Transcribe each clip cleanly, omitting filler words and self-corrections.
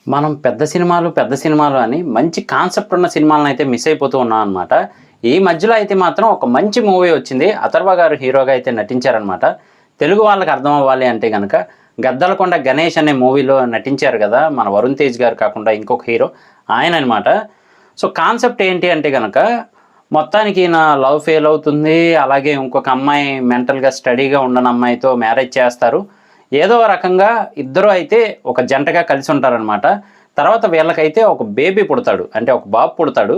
మనం పెద్ద సినిమాలు అని మంచి కాన్సెప్ట్ ఉన్న సినిమాలనైతే మిస్ అయిపోతూ ఉన్నాం అనమాట. ఈ మధ్యలో అయితే మాత్రం ఒక మంచి మూవీ వచ్చింది. అథర్వ గారు హీరోగా అయితే నటించారనమాట. తెలుగు వాళ్ళకి అర్థం అవ్వాలి అంటే గనక 'గద్దలకొండ గణేష్' అనే మూవీలో నటించారు గదా! మన వరుణ్ తేజ్ గారు కాకుండా ఇంకొక హీరో ఆయననమాట. సో, కాన్సెప్ట్ ఏంటి అంటే గనక మొత్తానికి ఈయన లవ్ ఫెయిల్ అవుతుంది. అలాగే ఇంకొక అమ్మాయి మెంటల్‌గా స్టడీగా ఉండని అమ్మాయితో మ్యారేజ్ చేస్తారు. ఏదో రకంగా ఇద్దరు అయితే ఒక జంటగా కలిసి ఉంటారనమాట. తర్వాత వీళ్ళకైతే ఒక బేబీ పుడతాడు. అంటే ఒక బాబు పుడతాడు.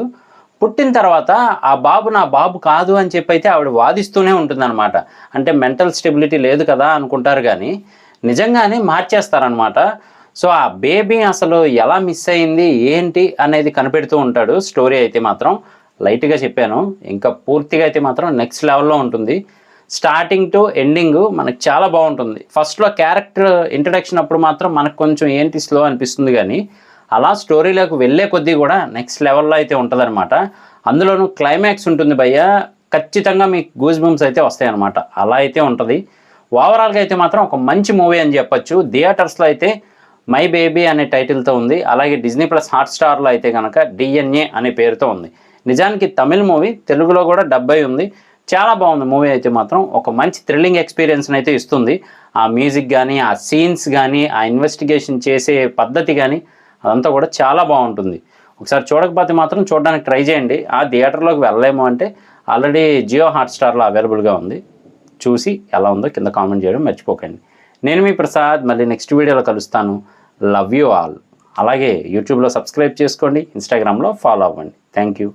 పుట్టిన తర్వాత ఆ బాబు నా బాబు కాదు అని చెప్పైతే ఆవిడ వాదిస్తూనే ఉంటుందనమాట. అంటే మెంటల్ స్టెబిలిటీ లేదు కదా అనుకుంటారు గానీ, నిజంగానే మార్చేస్తారనమాట. సో, ఆ బేబీ అసలు ఎలా మిస్ అయింది, ఏంటి అనేది కనిపెడుతూ ఉంటాడు. స్టోరీ అయితే మాత్రం లైట్‌గా చెప్పాను. ఇంకా పూర్తిగా అయితే మాత్రం నెక్స్ట్ లెవెల్‌లో ఉంటుంది. స్టార్టింగ్ టు ఎండింగు మనకు చాలా బావుంటుంది. ఫస్ట్‌లో క్యారెక్టర్ ఇంట్రడక్షన్ అప్పుడు మాత్రం మనకు కొంచెం ఏంటి స్లో అనిపిస్తుంది గానీ, అలా స్టోరీలోకి వెళ్ళే కొద్దీ గూడా నెక్స్ట్ లెవెల్‌లో అయితే ఉంటదనమాట. అందులోనూ క్లైమాక్స్ ఉంటుంది భయ్యా! ఖచ్చితంగా మీకు గూస్ బంప్స్ అయితే వస్తాయనమాట. అలా అయితే ఉంటది. ఓవరాల్‌గా అయితే మాత్రం ఒక మంచి మూవీ అని జెప్పొచ్చు. థియేటర్స్‌లో అయితే 'మై బేబీ' అనే టైటిల్‌తో ఉంది. అలాగే డిజ్నీ ప్లస్ హాట్‌స్టార్‌లో అయితే గనక 'డీఎన్ఏ' అనే పేరుతో ఉంది. నిజానికి తమిళ్ మూవీ తెలుగులో గూడా డబ్ అయి ఉంది. చాలా బాగుంది మూవీ అయితే మాత్రం. ఒక మంచి థ్రిల్లింగ్ ఎక్స్‌పీరియన్స్‌నైతే ఇస్తుంది. ఆ మ్యూజిక్ గానీ, ఆ సీన్స్ గానీ, ఆ ఇన్వెస్టిగేషన్ చేసే పద్ధతి గానీ, అదంతా కూడా చాలా బావుంటుంది. ఒకసారి చూడకపోతే మాత్రం చూడడానికి ట్రై చేయండి. థియేటర్‌లోకి వెళ్ళలేము అంటే ఆల్రెడీ జియో హాట్‌స్టార్‌లో అవైలబుల్‌గా ఉంది. చూసి ఎలా ఉందో కింద కామెంట్ చేయడం మర్చిపోకండి. నేను మీ ప్రసాద్. మళ్ళీ నెక్స్ట్ వీడియోలో కలుస్తాను. Love you all. అలాగే యూట్యూబ్‌లో సబ్స్క్రైబ్ చేసుకోండి. ఇన్‌స్టాగ్రామ్‌లో ఫాలో అవ్వండి. Thank you.